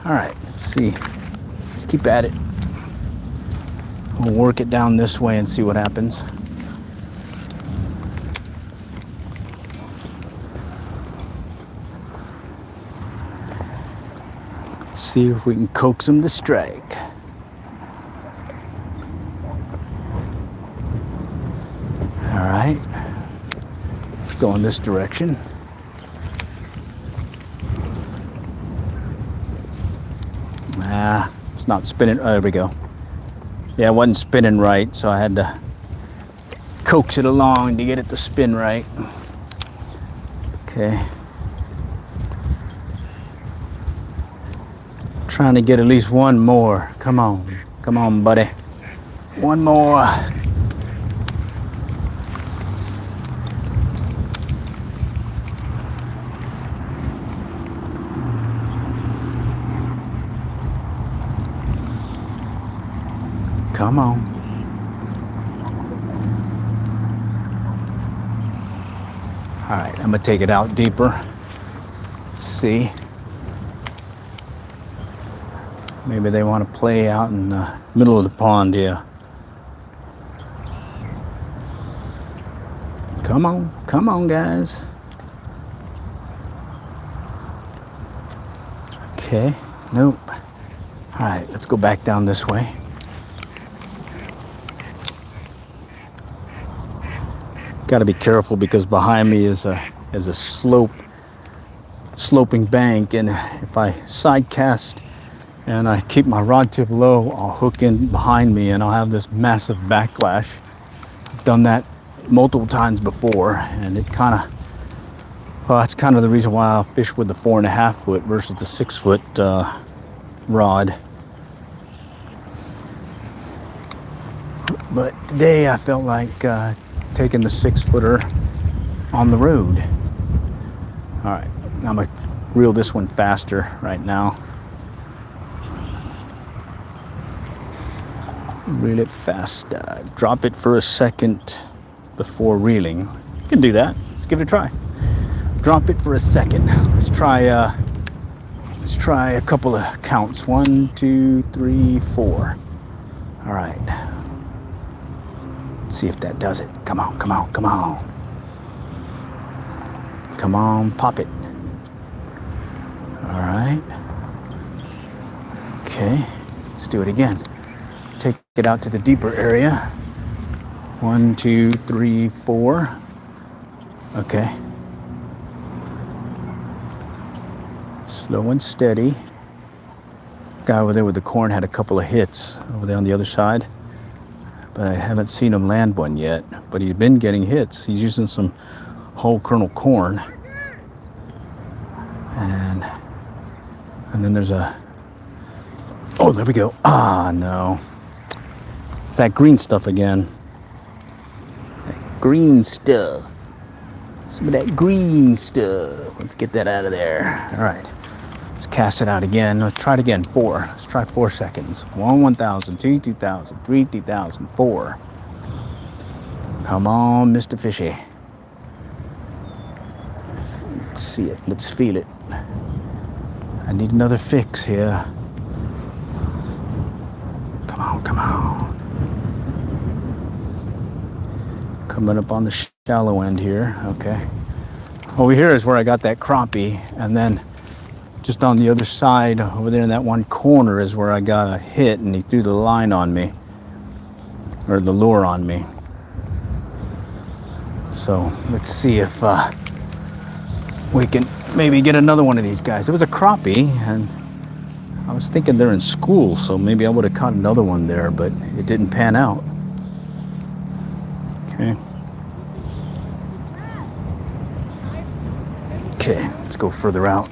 All right, let's see. Let's keep at it. We'll work it down this way and see what happens. Let's see if we can coax him to strike. All right, let's go in this direction. It's not spinning. Oh, there we go. Yeah, it wasn't spinning right, so I had to coax it along to get it to spin right. Okay. Trying to get at least one more. Come on, buddy. One more. Come on. All right, I'm gonna take it out deeper. Let's see. Maybe they want to play out in the middle of the pond here. Come on, guys. Okay, nope. All right, let's go back down this way. Got to be careful because behind me is a sloping bank, and if I side cast and I keep my rod tip low, I'll hook in behind me and I'll have this massive backlash. I've done that multiple times before, and it kind of, well, that's kind of the reason why I fish with the 4.5 foot versus the 6 foot rod. But today I felt like taking the 6 footer on the road. All right, I'm gonna reel this one faster right now. Reel it fast. Drop it for a second before reeling. You can do that. Let's give it a try. Drop it for a second. Let's try a couple of counts. 1, 2, 3, 4. All right. Let's see if that does it. Come on. Come on, pop it. All right. Okay, let's do it again. Take it out to the deeper area. 1, 2, 3, 4. Okay. Slow and steady. Guy over there with the corn had a couple of hits over there on the other side, but I haven't seen him land one yet. But he's been getting hits. He's using some whole kernel corn. And then there's a, oh, there we go. Ah, no. It's that green stuff again. That green stuff. Some of that green stuff. Let's get that out of there. All right. Let's cast it out again. Let's try it again. 4. Let's try 4 seconds. 1, 1,000, 2, 2,000, 3, 3,000, 4. Come on, Mr. Fishy. Let's see it. Let's feel it. I need another fix here. Come on, come on. Coming up on the shallow end here. Okay. Over here is where I got that crappie, and then just on the other side, over there in that one corner, is where I got a hit, and he threw the line on me, or the lure on me. So let's see if we can maybe get another one of these guys. It was a crappie, and I was thinking they're in school, so maybe I would have caught another one there, but it didn't pan out. Okay. Okay, let's go further out.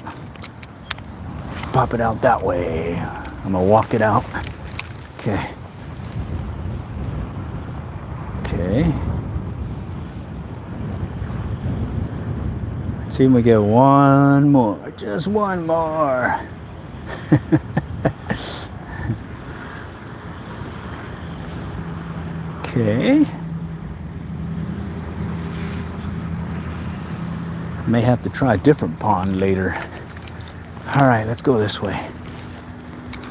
Pop it out that way. I'm gonna walk it out. Okay. Okay. Let's see if we get one more. Just one more. Okay. May have to try a different pond later. All right, let's go this way.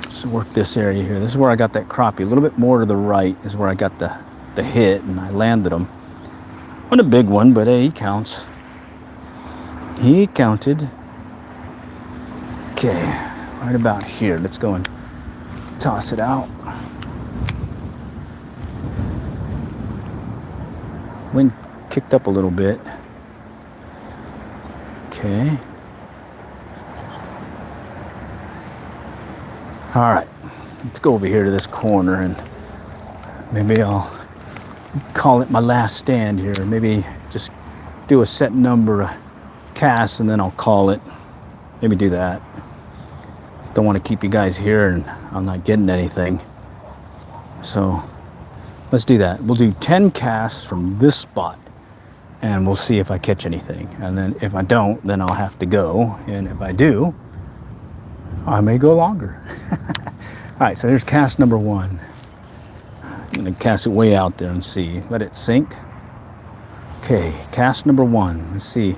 Let's work this area here. This is where I got that crappie. A little bit more to the right is where I got the hit, and I landed him. Not a big one, but hey, he counts. He counted. Okay, right about here. Let's go and toss it out. Wind kicked up a little bit. Okay. All right, let's go over here to this corner, and maybe I'll call it my last stand here. Maybe just do a set number of casts, and then I'll call it. Maybe do that. Just don't want to keep you guys here, and I'm not getting anything. So let's do that. We'll do 10 casts from this spot, and we'll see if I catch anything. And then if I don't, then I'll have to go. And if I do, I may go longer. All right, so here's cast number 1. I'm gonna cast it way out there and see. Let it sink. Okay, cast number 1. Let's see.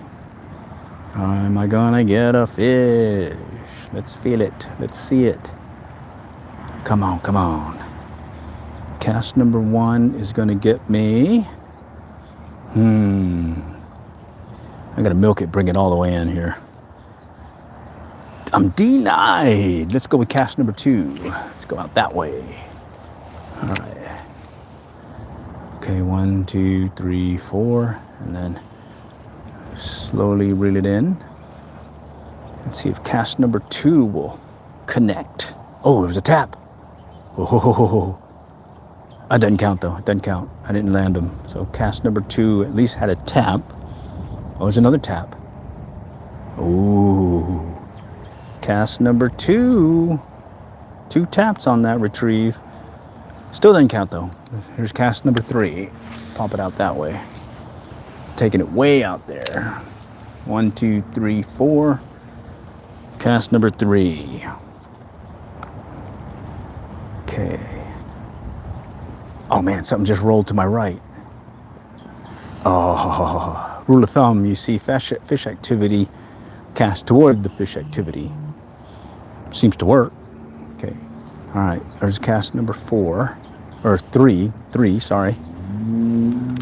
Am I gonna get a fish? Let's feel it. Let's see it. Come on, come on. Cast number 1 is gonna get me. I gotta milk it, bring it all the way in here. I'm denied. Let's go with cast number 2. Let's go out that way. All right. Okay, 1, 2, 3, 4, and then slowly reel it in. Let's see if cast number 2 will connect. Oh, there's a tap. Oh, that doesn't count though. It doesn't count. I didn't land him. So cast number 2 at least had a tap. Oh, there's another tap. Ooh. Cast number 2. 2 taps on that retrieve. Still doesn't count though. Here's cast number 3. Pop it out that way. Taking it way out there. 1, 2, 3, 4. Cast number 3. Okay. Oh man, something just rolled to my right. Oh, rule of thumb, you see fish activity cast toward the fish activity. Seems to work. Okay. All right, there's cast number 4, or 3, sorry.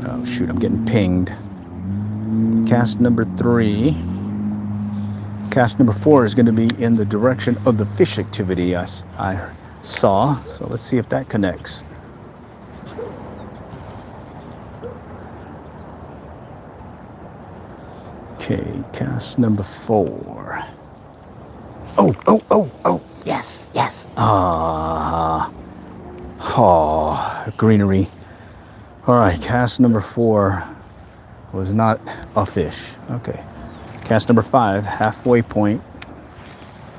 Oh shoot, I'm getting pinged. Cast number 3. Cast number 4 is going to be in the direction of the fish activity I saw. So let's see if that connects. Okay, cast number 4. Oh, yes. Greenery. All right, cast number 4. Was not a fish. Okay. Cast number 5, halfway point.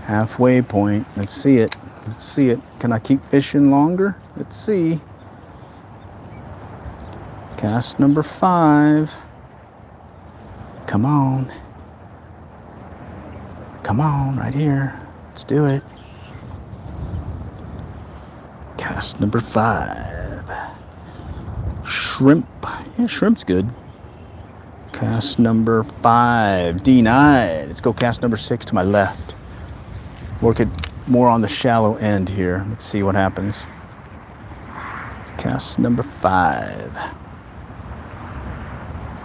Halfway point. Let's see it. Let's see it. Can I keep fishing longer? Let's see. Cast number 5. Come on. Come on, right here. Let's do it. Cast number 5. Shrimp. Yeah, shrimp's good. Cast number 5. denied. Let's go cast number 6 to my left. Work it more on the shallow end here. Let's see what happens. Cast number 5.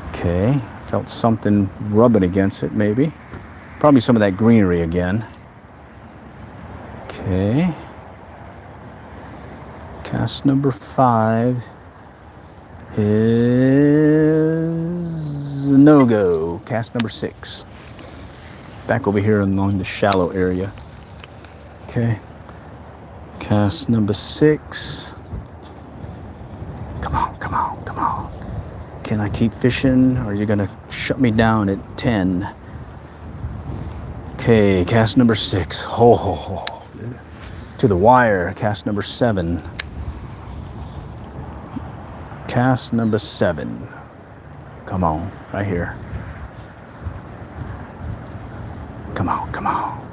Okay. Felt something rubbing against it, maybe. Probably some of that greenery again. Okay. Cast number 5 is a no-go. Cast number 6. Back over here along the shallow area. Okay. Cast number 6. Come on, come on, come on. Can I keep fishing, or are you gonna shut me down at 10? Okay, cast number 6. Oh, to the wire. Cast number 7. Cast number 7. Come on, right here. Come on, come on.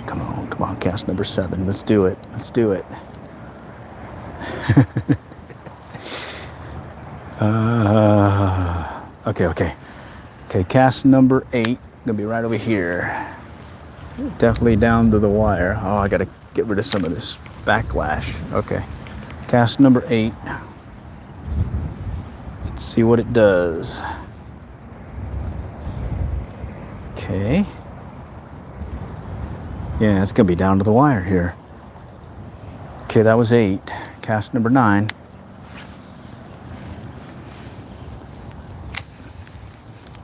Come on, come on, cast number 7. Let's do it. Let's do it. Okay. Okay, cast number 8. Gonna be right over here. Definitely down to the wire. Oh, I gotta get rid of some of this backlash. Okay. Cast number 8. Let's see what it does. Okay. Yeah, it's gonna be down to the wire here. Okay, that was 8. Cast number 9.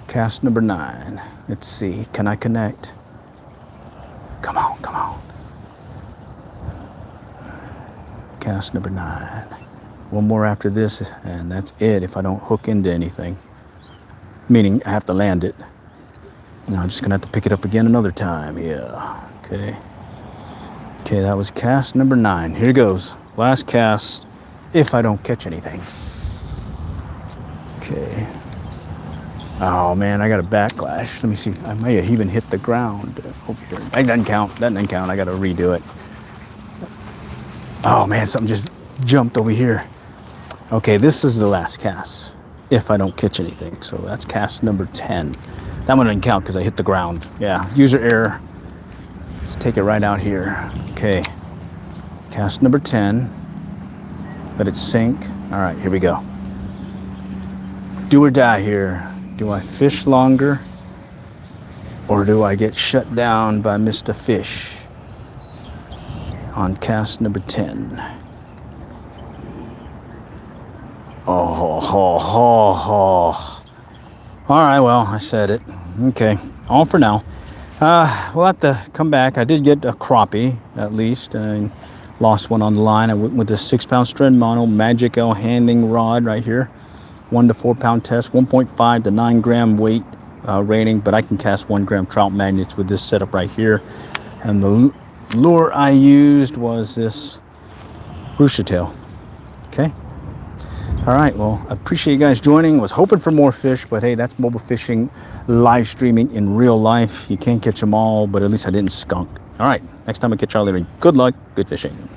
Cast number 9. Let's see. Can I connect? Come on, come on. Cast number 9. One more after this, and that's it if I don't hook into anything. Meaning I have to land it. Now I'm just gonna have to pick it up again another time. Yeah. Okay. Okay, that was cast number 9. Here goes. Last cast if I don't catch anything. Okay. Oh man, I got a backlash. Let me see. I may have even hit the ground over here. That doesn't count. That doesn't count. I got to redo it. Oh man, something just jumped over here. Okay, this is the last cast if I don't catch anything. So that's cast number 10. That one doesn't count because I hit the ground. Yeah, user error. Let's take it right out here. Okay, cast number 10. Let it sink. All right, here we go. Do or die here. Do I fish longer, or do I get shut down by Mr. Fish on cast number 10? Oh. All right, well, I said it. Okay, all for now. We'll have to come back. I did get a crappie, at least. I lost one on the line. I went with a 6-pound strand mono Magic L handing rod right here. 1 to 4 pound test, 1.5 to 9 gram weight rating, but I can cast 1 gram trout magnets with this setup right here. And the lure I used was this rooster tail. Okay. All right. Well, I appreciate you guys joining. Was hoping for more fish, but hey, that's mobile fishing, live streaming in real life. You can't catch them all, but at least I didn't skunk. All right. Next time I catch y'all later. Good luck. Good fishing.